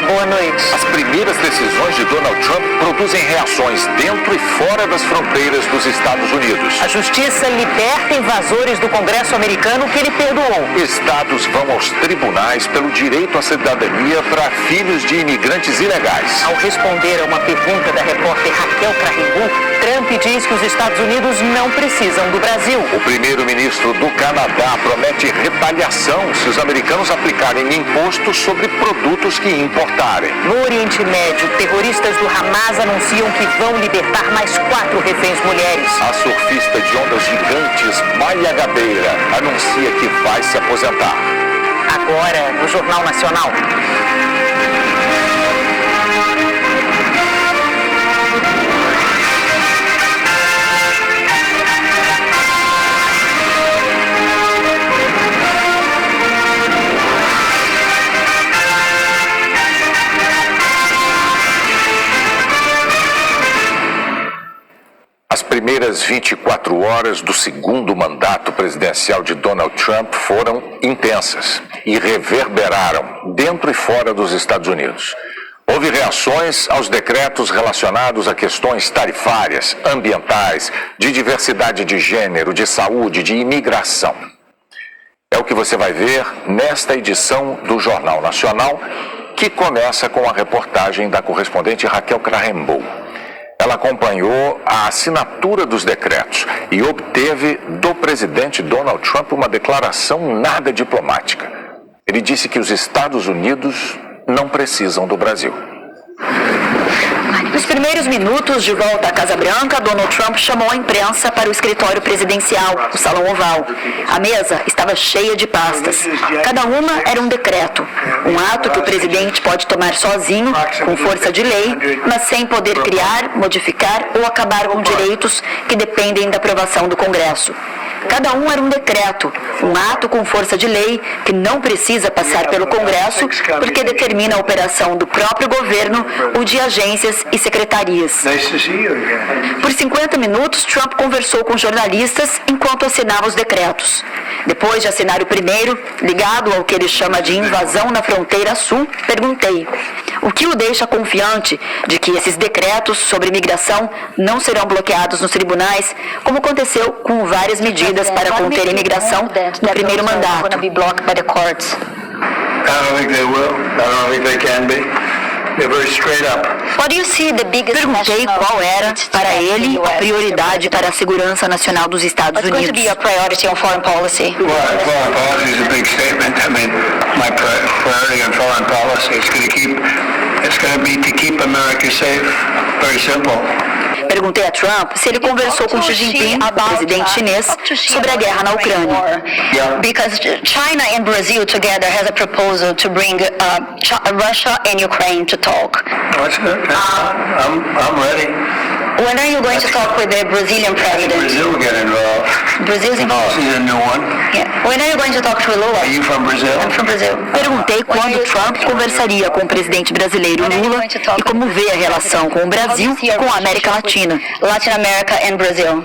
Boa noite. As primeiras decisões de Donald Trump produzem reações dentro e fora das fronteiras dos Estados Unidos. A justiça liberta invasores do Congresso americano que ele perdoou. Estados vão aos tribunais pelo direito à cidadania para filhos de imigrantes ilegais. Ao responder a uma pergunta da repórter Raquel Crahenbull, Trump diz que os Estados Unidos não precisam do Brasil. O primeiro-ministro do Canadá promete retaliação se os americanos aplicarem impostos sobre produtos que importarem. No Oriente Médio, terroristas do Hamas anunciam que vão libertar mais 4 reféns mulheres. A surfista de ondas gigantes Maia Gabeira anuncia que vai se aposentar. Agora, no Jornal Nacional. As primeiras 24 horas do segundo mandato presidencial de Donald Trump foram intensas e reverberaram dentro e fora dos Estados Unidos. Houve reações aos decretos relacionados a questões tarifárias, ambientais, de diversidade de gênero, de saúde, de imigração. É o que você vai ver nesta edição do Jornal Nacional, que começa com a reportagem da correspondente Raquel Crahenbull. Ela acompanhou a assinatura dos decretos e obteve do presidente Donald Trump uma declaração nada diplomática. Ele disse que os Estados Unidos não precisam do Brasil. Nos primeiros minutos de volta à Casa Branca, Donald Trump chamou a imprensa para o escritório presidencial, o Salão Oval. A mesa estava cheia de pastas. Cada uma era um decreto, um ato que o presidente pode tomar sozinho, com força de lei, mas sem poder criar, modificar ou acabar com direitos que dependem da aprovação do Congresso. Cada um era um decreto, um ato com força de lei que não precisa passar pelo Congresso porque determina a operação do próprio governo ou de agências e secretarias. Por 50 minutos, Trump conversou com jornalistas enquanto assinava os decretos. Depois de assinar o primeiro, ligado ao que ele chama de invasão na fronteira sul, perguntei: o que o deixa confiante de que esses decretos sobre imigração não serão bloqueados nos tribunais, como aconteceu com várias medidas para conter a imigração no primeiro mandato? Perguntei qual era, para ele, a prioridade para a segurança nacional dos Estados Unidos. Foreign policy is a big statement. I mean, my priority on foreign policy is going to be to keep America safe. Very simple. Perguntei a Trump se ele conversou com Xi Jinping, presidente chinês, sobre a guerra na Ucrânia. Because China and Brazil together has a proposal to bring Russia and Ukraine to talk. I'm ready. When are you going to talk with the Brazilian president? Brazil will get involved. Brazil's involved. This is a new one. Yeah. When are you going to talk to Lula? Are you from Brazil? I'm from Brazil. Perguntei quando Trump conversaria com o presidente brasileiro Lula e como vê a relação com o Brasil e com a América Latina. Latin America and Brazil.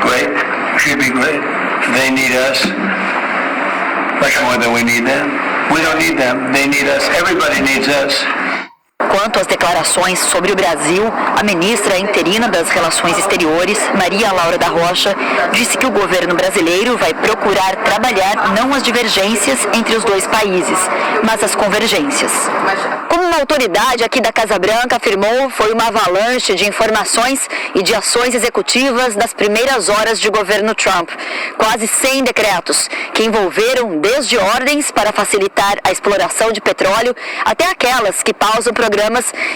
Great. Should be great. They need us much more than we need them. We don't need them. They need us. Everybody needs us. Quanto às declarações sobre o Brasil, a ministra interina das Relações Exteriores, Maria Laura da Rocha, disse que o governo brasileiro vai procurar trabalhar não as divergências entre os dois países, mas as convergências. Como uma autoridade aqui da Casa Branca afirmou, foi uma avalanche de informações e de ações executivas das primeiras horas de governo Trump. Quase 100 decretos, que envolveram desde ordens para facilitar a exploração de petróleo até aquelas que pausam programas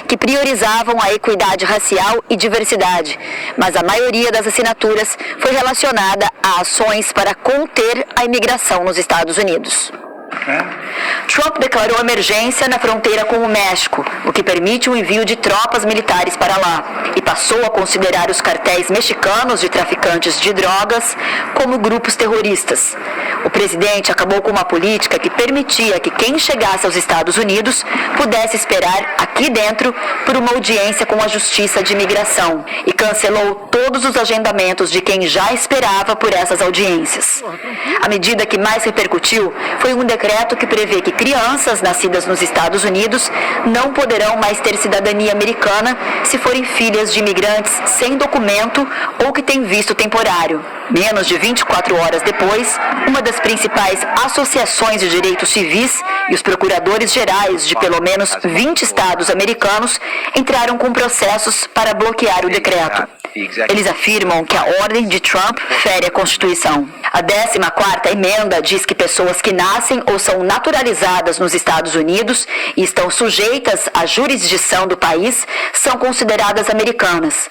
que priorizavam a equidade racial e diversidade. Mas a maioria das assinaturas foi relacionada a ações para conter a imigração nos Estados Unidos. Trump declarou emergência na fronteira com o México, o que permite o envio de tropas militares para lá, e passou a considerar os cartéis mexicanos de traficantes de drogas como grupos terroristas. O presidente acabou com uma política que permitia que quem chegasse aos Estados Unidos pudesse esperar aqui dentro por uma audiência com a Justiça de Imigração e cancelou todos os agendamentos de quem já esperava por essas audiências. A medida que mais repercutiu foi um decreto que prevê que crianças nascidas nos Estados Unidos não poderão mais ter cidadania americana se forem filhas de imigrantes sem documento ou que têm visto temporário. Menos de 24 horas depois, uma das principais associações de direitos civis e os procuradores gerais de pelo menos 20 estados americanos entraram com processos para bloquear o decreto. Eles afirmam que a ordem de Trump fere a Constituição. A 14ª emenda diz que pessoas que nascem ou são naturalizadas nos Estados Unidos e estão sujeitas à jurisdição do país são consideradas americanas.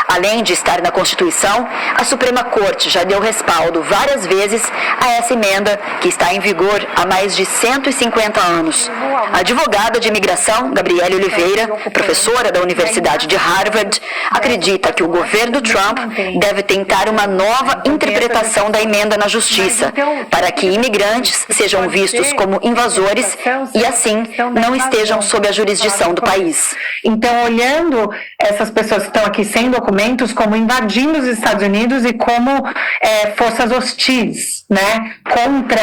Além de estar na Constituição, a Suprema Corte já deu respaldo várias vezes a essa emenda, que está em vigor há mais de 150 anos. A advogada de imigração, Gabriele Oliveira, professora da Universidade de Harvard, acredita que o governo Trump deve tentar uma nova interpretação da emenda na Justiça, para que imigrantes sejam vistos como invasores e, assim, não estejam sob a jurisdição do país. Então, olhando essas pessoas que estão aqui sem documentos como invadindo os Estados Unidos e como forças hostis, né, contra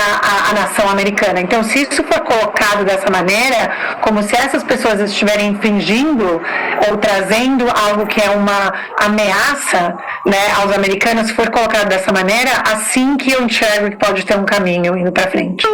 a nação americana. Então, se isso for colocado dessa maneira, como se essas pessoas estiverem infringindo ou trazendo algo que é uma ameaça, né, aos americanos, se for colocado dessa maneira, assim que eu enxergo que pode ter um caminho indo para frente.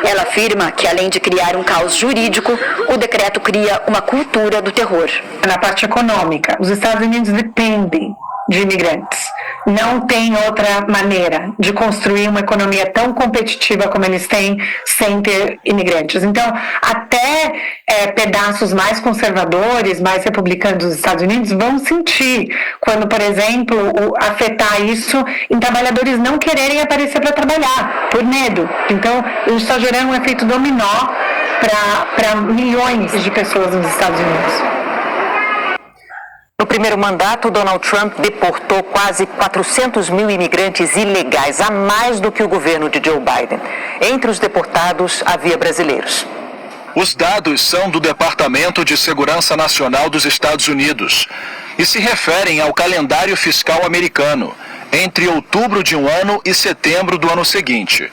Ela afirma que, além de criar um caos jurídico, o decreto cria uma cultura do terror. Na parte econômica, os Estados Unidos dependem de imigrantes. Não tem outra maneira de construir uma economia tão competitiva como eles têm sem ter imigrantes. Então, até pedaços mais conservadores, mais republicanos dos Estados Unidos vão sentir quando, por exemplo, afetar isso em trabalhadores não quererem aparecer para trabalhar, por medo. Então, isso está gerando um efeito dominó para milhões de pessoas nos Estados Unidos. No primeiro mandato, Donald Trump deportou quase 400 mil imigrantes ilegais, a mais do que o governo de Joe Biden. Entre os deportados, havia brasileiros. Os dados são do Departamento de Segurança Nacional dos Estados Unidos e se referem ao calendário fiscal americano, entre outubro de um ano e setembro do ano seguinte.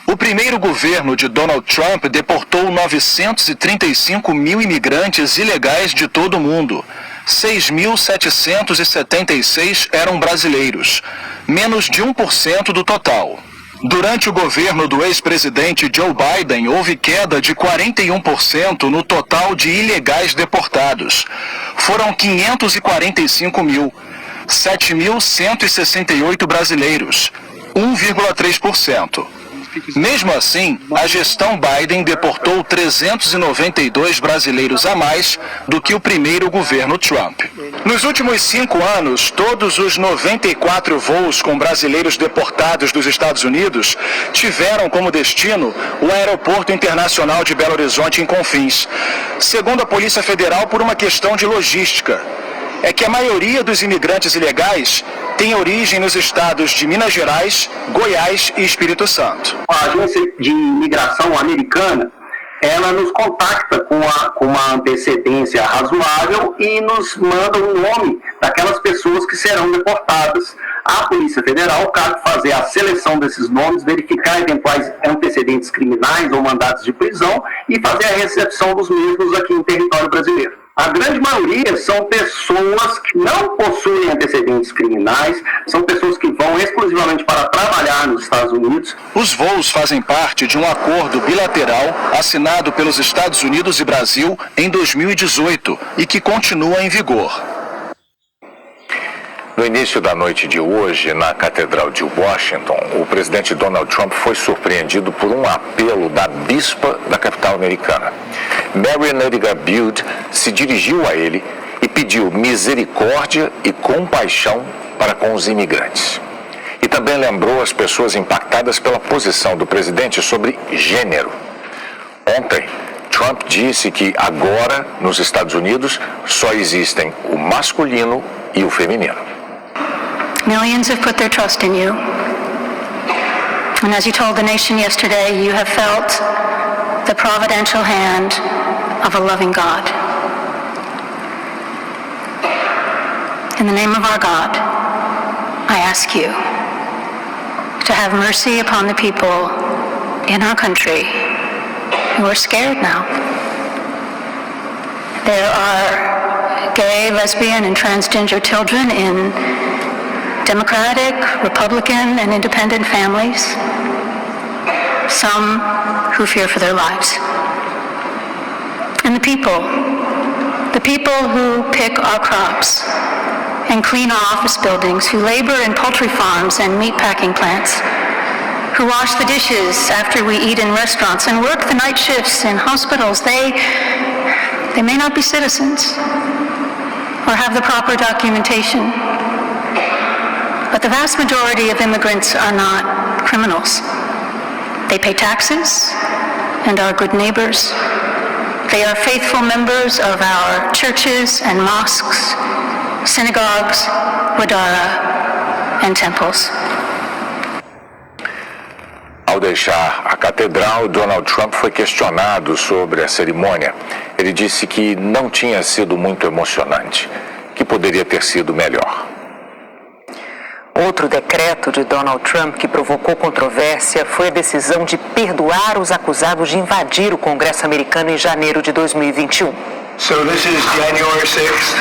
O primeiro governo de Donald Trump deportou 935 mil imigrantes ilegais de todo o mundo. 6.776 eram brasileiros, menos de 1% do total. Durante o governo do ex-presidente Joe Biden, houve queda de 41% no total de ilegais deportados. Foram 545 mil, 7.168 brasileiros, 1,3%. Mesmo assim, a gestão Biden deportou 392 brasileiros a mais do que o primeiro governo Trump. Nos últimos 5 anos, todos os 94 voos com brasileiros deportados dos Estados Unidos tiveram como destino o Aeroporto Internacional de Belo Horizonte, em Confins. Segundo a Polícia Federal, por uma questão de logística. É que a maioria dos imigrantes ilegais tem origem nos estados de Minas Gerais, Goiás e Espírito Santo. A agência de imigração americana, ela nos contacta com uma antecedência razoável e nos manda um nome daquelas pessoas que serão deportadas. A Polícia Federal cabe fazer a seleção desses nomes, verificar eventuais antecedentes criminais ou mandados de prisão e fazer a recepção dos mesmos aqui em território brasileiro. A grande maioria são pessoas que não possuem antecedentes criminais, são pessoas que vão exclusivamente para trabalhar nos Estados Unidos. Os voos fazem parte de um acordo bilateral assinado pelos Estados Unidos e Brasil em 2018 e que continua em vigor. No início da noite de hoje, na Catedral de Washington, o presidente Donald Trump foi surpreendido por um apelo da bispa da capital americana. Marian Edgar Butte se dirigiu a ele e pediu misericórdia e compaixão para com os imigrantes. E também lembrou as pessoas impactadas pela posição do presidente sobre gênero. Ontem, Trump disse que agora, nos Estados Unidos, só existem o masculino e o feminino. Millions have put their trust in you. And as you told the nation yesterday, you have felt the providential hand of a loving God. In the name of our God, I ask you to have mercy upon the people in our country who are scared now. There are gay, lesbian, and transgender children in Democratic, Republican, and independent families, some who fear for their lives. And the people who pick our crops and clean our office buildings, who labor in poultry farms and meat packing plants, who wash the dishes after we eat in restaurants and work the night shifts in hospitals, they may not be citizens or have the proper documentation, but the vast majority of immigrants are not criminals. They pay taxes and are good neighbors. They are faithful members of our churches and mosques, synagogues, wadara, and temples. Ao deixar a catedral, Donald Trump foi questionado sobre a cerimônia. Ele disse que não tinha sido muito emocionante, que poderia ter sido melhor. Outro decreto de Donald Trump que provocou controvérsia foi a decisão de perdoar os acusados de invadir o Congresso americano em janeiro de 2021. So this is January 6th.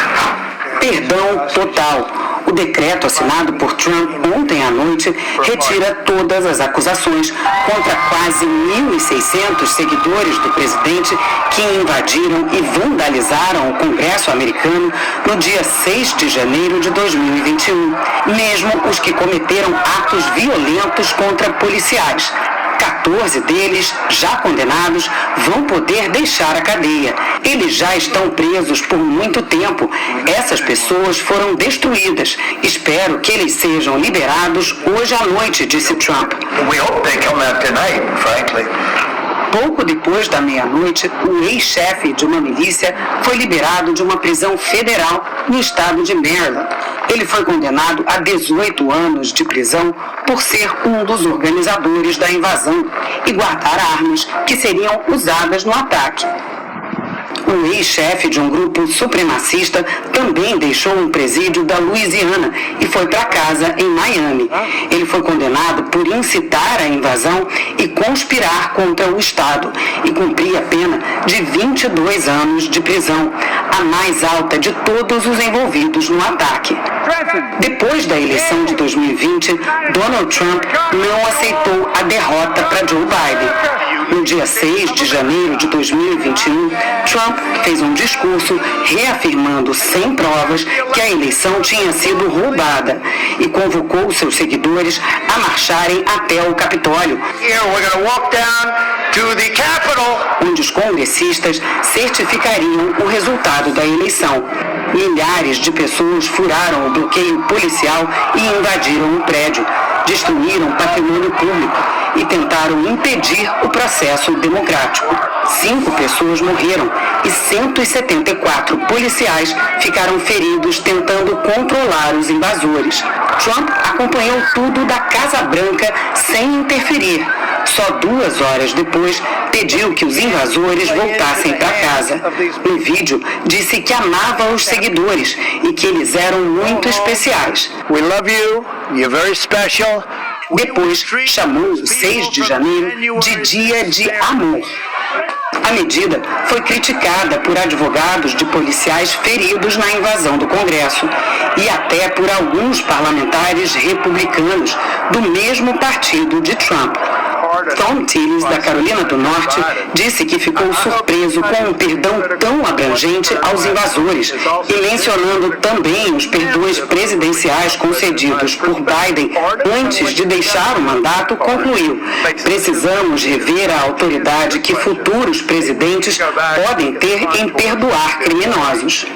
Perdão total. O decreto assinado por Trump ontem à noite retira todas as acusações contra quase 1.600 seguidores do presidente que invadiram e vandalizaram o Congresso americano no dia 6 de janeiro de 2021, mesmo os que cometeram atos violentos contra policiais. 14 deles, já condenados, vão poder deixar a cadeia. Eles já estão presos por muito tempo. Essas pessoas foram destruídas. Espero que eles sejam liberados hoje à noite, disse Trump. We hope they come out tonight, frankly. Pouco depois da meia-noite, o ex-chefe de uma milícia foi liberado de uma prisão federal no estado de Maryland. Ele foi condenado a 18 anos de prisão por ser um dos organizadores da invasão e guardar armas que seriam usadas no ataque. O ex-chefe de um grupo supremacista também deixou um presídio da Louisiana e foi para casa em Miami. Ele foi condenado por incitar a invasão e conspirar contra o Estado e cumpria a pena de 22 anos de prisão, a mais alta de todos os envolvidos no ataque. Depois da eleição de 2020, Donald Trump não aceitou a derrota para Joe Biden. No dia 6 de janeiro de 2021, Trump fez um discurso reafirmando sem provas que a eleição tinha sido roubada e convocou seus seguidores a marcharem até o Capitólio, onde os congressistas certificariam o resultado da eleição. Milhares de pessoas furaram o bloqueio policial e invadiram o prédio, destruíram patrimônio público e tentaram impedir o processo democrático. 5 pessoas morreram e 174 policiais ficaram feridos tentando controlar os invasores. Trump acompanhou tudo da Casa Branca sem interferir. Só 2 horas depois, pediu que os invasores voltassem para casa. No vídeo, disse que amava os seguidores e que eles eram muito especiais. We love you. You're very special. Depois, chamou o 6 de janeiro de Dia de Amor. A medida foi criticada por advogados de policiais feridos na invasão do Congresso e até por alguns parlamentares republicanos do mesmo partido de Trump. Thom Tillis, da Carolina do Norte, disse que ficou surpreso com um perdão tão abrangente aos invasores e, mencionando também os perdões presidenciais concedidos por Biden antes de deixar o mandato, concluiu: precisamos rever a autoridade que futuros presidentes podem ter em perdoar criminosos.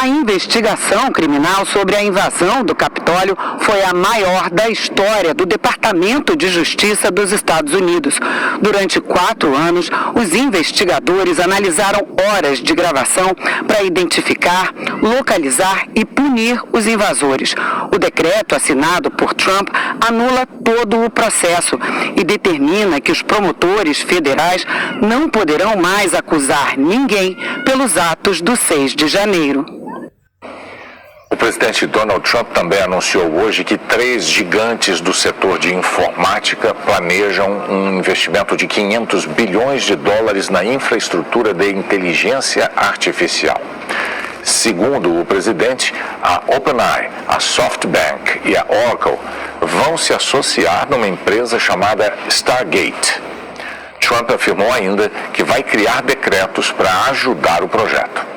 A investigação criminal sobre a invasão do Capitólio foi a maior da história do Departamento Departamento de Justiça dos Estados Unidos. Durante 4 anos, os investigadores analisaram horas de gravação para identificar, localizar e punir os invasores. O decreto assinado por Trump anula todo o processo e determina que os promotores federais não poderão mais acusar ninguém pelos atos do 6 de janeiro. O presidente Donald Trump também anunciou hoje que 3 gigantes do setor de informática planejam um investimento de $500 bilhões na infraestrutura de inteligência artificial. Segundo o presidente, a OpenAI, a SoftBank e a Oracle vão se associar numa empresa chamada Stargate. Trump afirmou ainda que vai criar decretos para ajudar o projeto.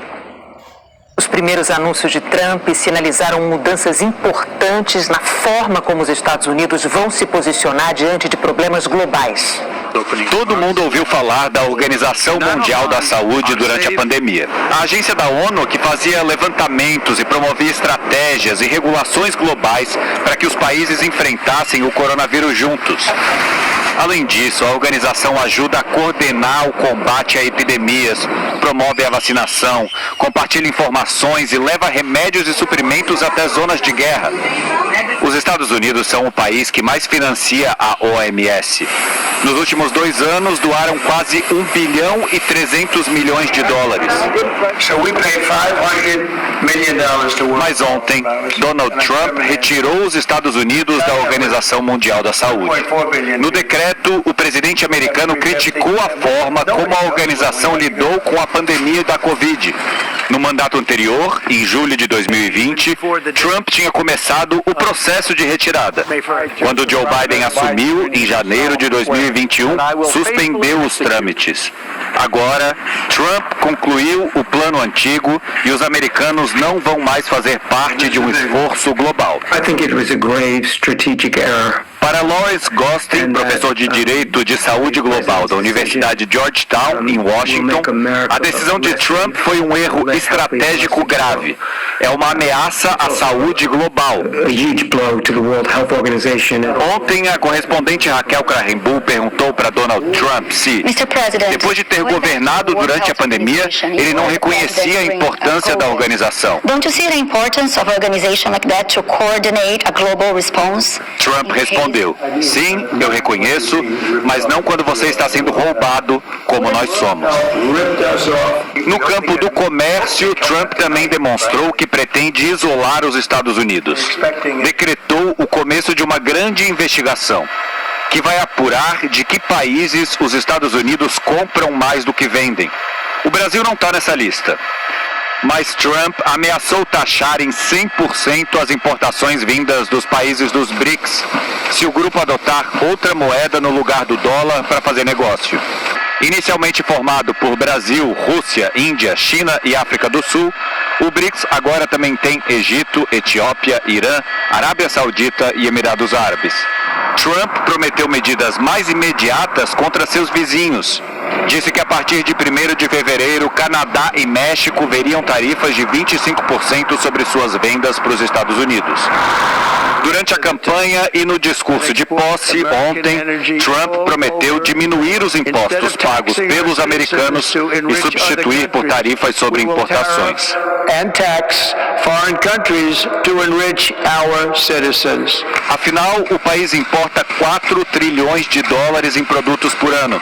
Os primeiros anúncios de Trump sinalizaram mudanças importantes na forma como os Estados Unidos vão se posicionar diante de problemas globais. Todo mundo ouviu falar da Organização Mundial da Saúde durante a pandemia. A agência da ONU que fazia levantamentos e promovia estratégias e regulações globais para que os países enfrentassem o coronavírus juntos. Além disso, a organização ajuda a coordenar o combate a epidemias, promove a vacinação, compartilha informações e leva remédios e suprimentos até zonas de guerra. Os Estados Unidos são o país que mais financia a OMS. Nos últimos 2 anos, doaram quase $1,3 bilhão. Mas ontem, Donald Trump retirou os Estados Unidos da Organização Mundial da Saúde. No decreto, o presidente americano criticou a forma como a organização lidou com a pandemia da Covid. No mandato anterior, em julho de 2020, Trump tinha começado o processo de retirada. Quando Joe Biden assumiu, em janeiro de 2021, suspendeu os trâmites. Agora, Trump concluiu o plano antigo e os americanos não vão mais fazer parte de um esforço global. Para Lawrence Gostin, professor de Direito de Saúde Global da Universidade Georgetown, em Washington, a decisão de Trump foi um erro estratégico grave. É uma ameaça à saúde global. Ontem, a correspondente Raquel Krahenbuhl perguntou para Donald Trump se, depois de ter governado durante a pandemia, ele não reconhecia a importância da organização. Trump respondeu: sim, eu reconheço, mas não quando você está sendo roubado como nós somos. No campo do comércio, Trump também demonstrou que pretende isolar os Estados Unidos. Decretou o começo de uma grande investigação que vai apurar de que países os Estados Unidos compram mais do que vendem. O Brasil não está nessa lista. Mas Trump ameaçou taxar em 100% as importações vindas dos países dos BRICS, se o grupo adotar outra moeda no lugar do dólar para fazer negócio. Inicialmente formado por Brasil, Rússia, Índia, China e África do Sul, o BRICS agora também tem Egito, Etiópia, Irã, Arábia Saudita e Emirados Árabes. Trump prometeu medidas mais imediatas contra seus vizinhos. Disse que a partir de 1º de fevereiro, Canadá e México veriam tarifas de 25% sobre suas vendas para os Estados Unidos. Durante a campanha e no discurso de posse ontem, Trump prometeu diminuir os impostos pagos pelos americanos e substituir por tarifas sobre importações. Afinal, o país importa $4 trilhões em produtos por ano.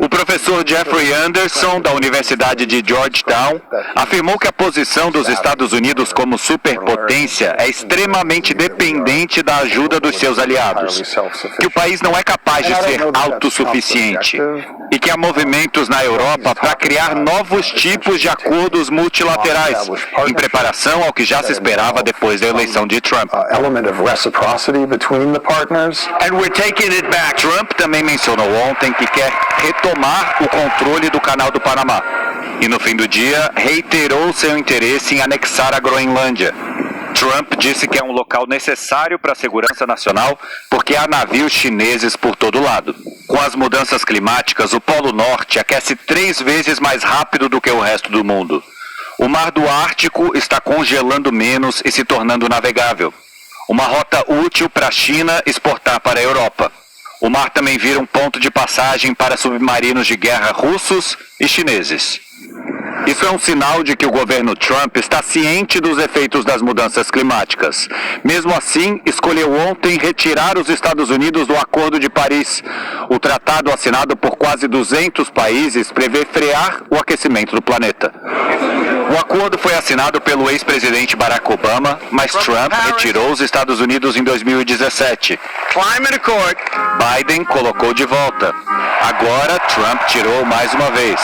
O professor Jeffrey Anderson, da Universidade de Georgetown, afirmou que a posição dos Estados Unidos como superpotência é extremamente dependente da ajuda dos seus aliados, que o país não é capaz de ser autossuficiente e que há movimentos na Europa para criar novos tipos de acordos multilaterais, em preparação ao que já se esperava depois da eleição de Trump. Trump também mencionou ontem que quer retomar o controle do Canal do Panamá e, no fim do dia, reiterou seu interesse em anexar a Groenlândia. Trump disse que é um local necessário para a segurança nacional porque há navios chineses por todo lado. Com as mudanças climáticas, o Polo Norte aquece 3 vezes mais rápido do que o resto do mundo. O Mar do Ártico está congelando menos e se tornando navegável. uma rota útil para a China exportar para a Europa. O mar também vira um ponto de passagem para submarinos de guerra russos e chineses. Isso é um sinal de que o governo Trump está ciente dos efeitos das mudanças climáticas. Mesmo assim, escolheu ontem retirar os Estados Unidos do Acordo de Paris. O tratado assinado por quase 200 países prevê frear o aquecimento do planeta. O acordo foi assinado pelo ex-presidente Barack Obama, mas Trump retirou os Estados Unidos em 2017. Biden colocou de volta. Agora, Trump tirou mais uma vez.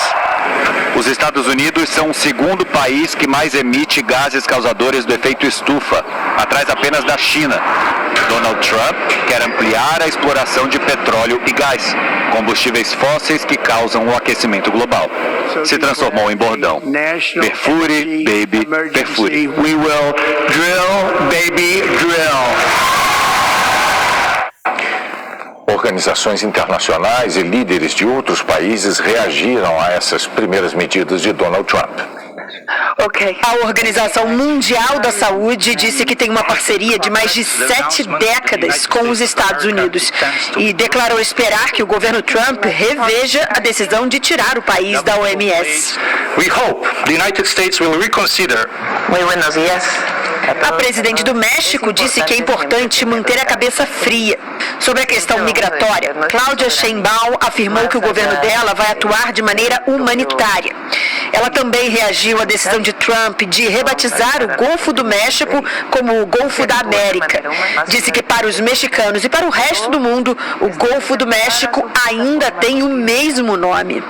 Os Estados Unidos são o segundo país que mais emite gases causadores do efeito estufa, atrás apenas da China. Donald Trump quer ampliar a exploração de petróleo e gás, combustíveis fósseis que causam o aquecimento global. Se transformou em bordão. Perfure, baby, perfure. We will drill, baby, drill. Organizações internacionais e líderes de outros países reagiram a essas primeiras medidas de Donald Trump. A Organização Mundial da Saúde disse que tem uma parceria de mais de 7 décadas com os Estados Unidos e declarou esperar que o governo Trump reveja a decisão de tirar o país da OMS. We hope the United States will reconsider. Muy buenos días. A presidente do México disse que é importante manter a cabeça fria. Sobre a questão migratória, Claudia Sheinbaum afirmou que o governo dela vai atuar de maneira humanitária. Ela também reagiu à decisão de Trump de rebatizar o Golfo do México como o Golfo da América. Disse que para os mexicanos e para o resto do mundo, o Golfo do México ainda tem o mesmo nome.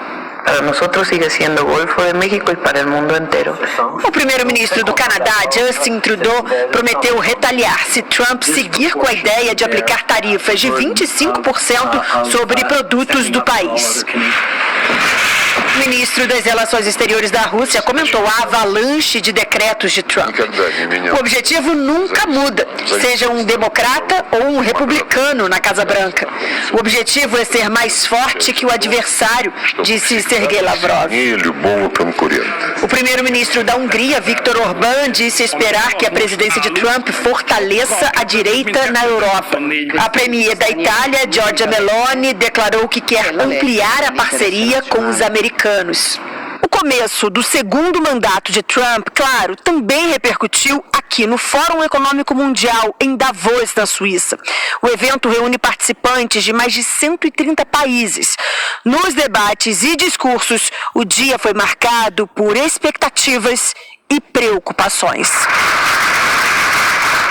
Para nosotros sigue siendo Golfo de México y para el mundo entero. O primeiro-ministro do Canadá, Justin Trudeau, prometeu retaliar se Trump seguir com a ideia de aplicar tarifas de 25% sobre produtos do país. O ministro das Relações Exteriores da Rússia comentou a avalanche de decretos de Trump. O objetivo nunca muda, seja um democrata ou um republicano na Casa Branca. O objetivo é ser mais forte que o adversário, disse Sergei Lavrov. O primeiro-ministro da Hungria, Viktor Orbán, disse esperar que a presidência de Trump fortaleça a direita na Europa. A premier da Itália, Giorgia Meloni, declarou que quer ampliar a parceria com os americanos. O começo do segundo mandato de Trump, claro, também repercutiu aqui no Fórum Econômico Mundial, em Davos, na Suíça. O evento reúne participantes de mais de 130 países. Nos debates e discursos, o dia foi marcado por expectativas e preocupações.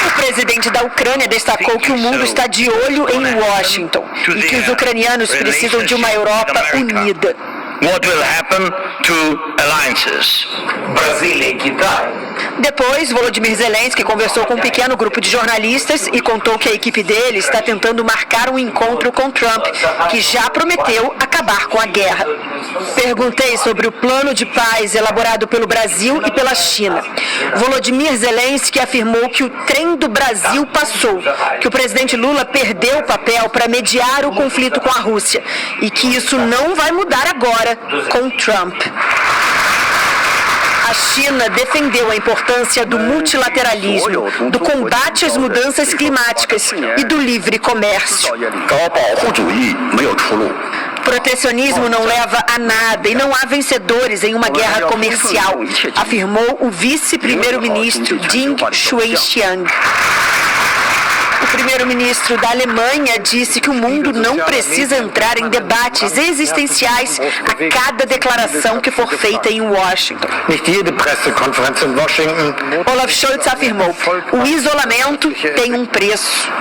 O presidente da Ucrânia destacou que o mundo está de olho em Washington e que os ucranianos precisam de uma Europa unida. What will happen to alliances? Brasília e Quitá. Depois, Volodymyr Zelensky conversou com um pequeno grupo de jornalistas e contou que a equipe dele está tentando marcar um encontro com Trump, que já prometeu acabar com a guerra. Perguntei sobre o plano de paz elaborado pelo Brasil e pela China. Volodymyr Zelensky afirmou que o trem do Brasil passou, que o presidente Lula perdeu o papel para mediar o conflito com a Rússia e que isso não vai mudar agora com Trump. A China defendeu a importância do multilateralismo, do combate às mudanças climáticas e do livre comércio. Protecionismo não leva a nada e não há vencedores em uma guerra comercial, afirmou o vice-primeiro-ministro Ding Xuexiang. O primeiro-ministro da Alemanha disse que o mundo não precisa entrar em debates existenciais a cada declaração que for feita em Washington. Olaf Scholz afirmou: o isolamento tem um preço.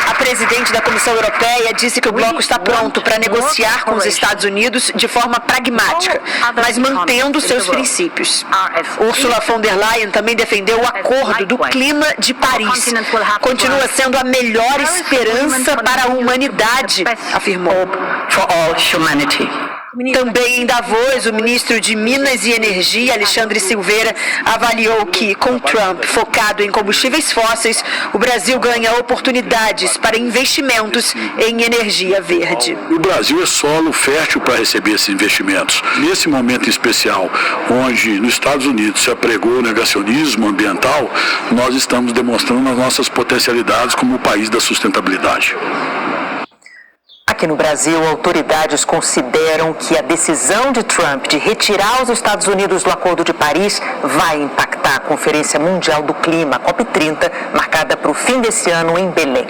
A presidente da Comissão Europeia disse que o bloco está pronto para negociar com os Estados Unidos de forma pragmática, mas mantendo seus princípios. Ursula von der Leyen também defendeu o acordo do clima de Paris. Continua sendo a melhor esperança para a humanidade, afirmou. Também em Davos, o ministro de Minas e Energia, Alexandre Silveira, avaliou que, com Trump focado em combustíveis fósseis, o Brasil ganha oportunidades para investimentos em energia verde. O Brasil é solo fértil para receber esses investimentos. Nesse momento especial, onde nos Estados Unidos se apregou o negacionismo ambiental, nós estamos demonstrando as nossas potencialidades como o país da sustentabilidade. Aqui no Brasil, autoridades consideram que a decisão de Trump de retirar os Estados Unidos do Acordo de Paris vai impactar a Conferência Mundial do Clima, COP30, marcada para o fim desse ano em Belém.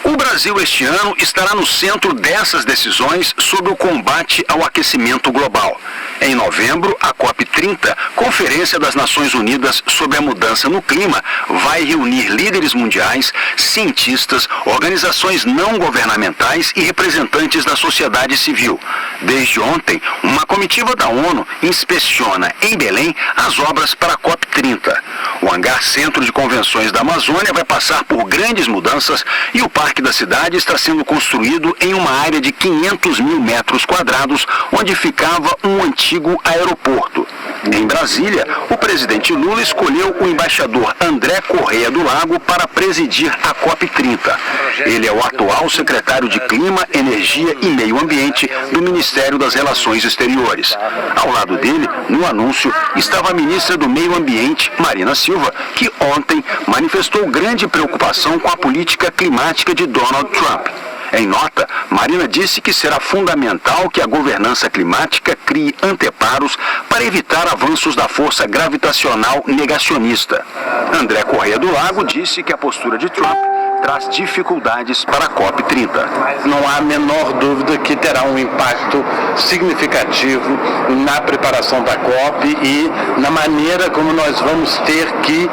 O Brasil este ano estará no centro dessas decisões sobre o combate ao aquecimento global. Em novembro, a COP30, Conferência das Nações Unidas sobre a Mudança no Clima, vai reunir líderes mundiais, cientistas, organizações não governamentais e representantes da sociedade civil. Desde ontem, uma comitiva da ONU inspeciona em Belém as obras para a COP30. O hangar Centro de Convenções da Amazônia vai passar por grandes mudanças e o Parque da Cidade está sendo construído em uma área de 500 mil metros quadrados, onde ficava um antigo aeroporto. Em Brasília, o presidente Lula escolheu o embaixador André Correia do Lago para presidir a COP30. Ele é o atual secretário de Clima, Energia e Meio Ambiente do Ministério das Relações Exteriores. Ao lado dele, no anúncio, estava a ministra do Meio Ambiente, Marina Silva, que ontem manifestou grande preocupação com a política climática de Donald Trump. Em nota, Marina disse que será fundamental que a governança climática crie anteparos para evitar avanços da força gravitacional negacionista. André Correia do Lago disse que a postura de Trump traz dificuldades para a COP30. Não há a menor dúvida que terá um impacto significativo na preparação da COP e na maneira como nós vamos ter que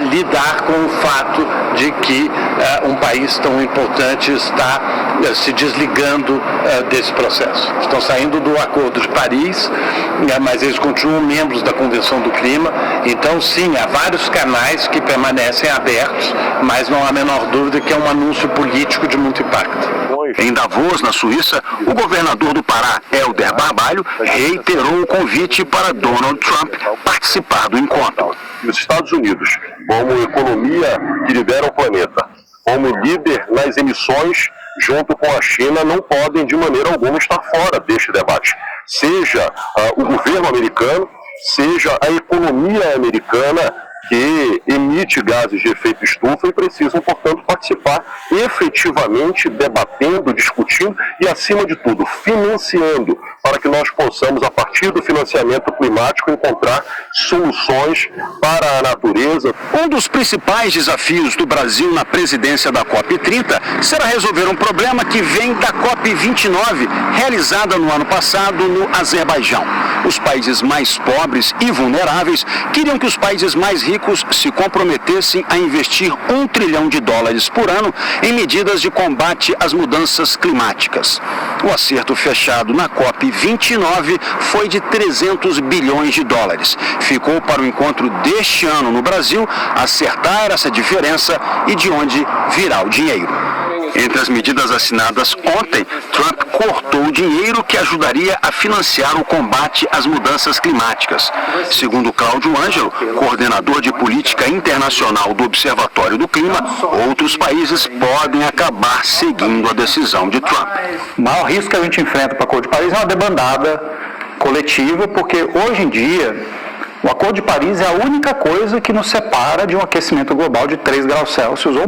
lidar com o fato de que um país tão importante está se desligando desse processo. Estão saindo do Acordo de Paris, mas eles continuam membros da Convenção do Clima. Então, sim, há vários canais que permanecem abertos, mas não há a menor dúvida que é um anúncio político de muito impacto. Em Davos, na Suíça, o governador do Pará, Helder Barbalho, reiterou o convite para Donald Trump participar do encontro. Os Estados Unidos, como economia que lidera o planeta, como líder nas emissões, junto com a China, não podem de maneira alguma estar fora deste debate. Seja o governo americano, seja a economia americana, que emite gases de efeito estufa e precisam, portanto, participar efetivamente, debatendo, discutindo e, acima de tudo, financiando, para que nós possamos, a partir do financiamento climático, encontrar soluções para a natureza. Um dos principais desafios do Brasil na presidência da COP30 será resolver um problema que vem da COP29, realizada no ano passado no Azerbaijão. Os países mais pobres e vulneráveis queriam que os países mais ricos se comprometessem a investir $1 trilhão por ano em medidas de combate às mudanças climáticas. O acerto fechado na COP29 foi de $300 bilhões. Ficou para o encontro deste ano no Brasil acertar essa diferença e de onde virá o dinheiro. Entre as medidas assinadas ontem, Trump cortou o dinheiro que ajudaria a financiar o combate às mudanças climáticas. Segundo Cláudio Ângelo, coordenador de política internacional do Observatório do Clima, outros países podem acabar seguindo a decisão de Trump. O maior risco que a gente enfrenta para o Acordo de Paris é uma debandada coletiva, porque hoje em dia o Acordo de Paris é a única coisa que nos separa de um aquecimento global de 3 graus Celsius ou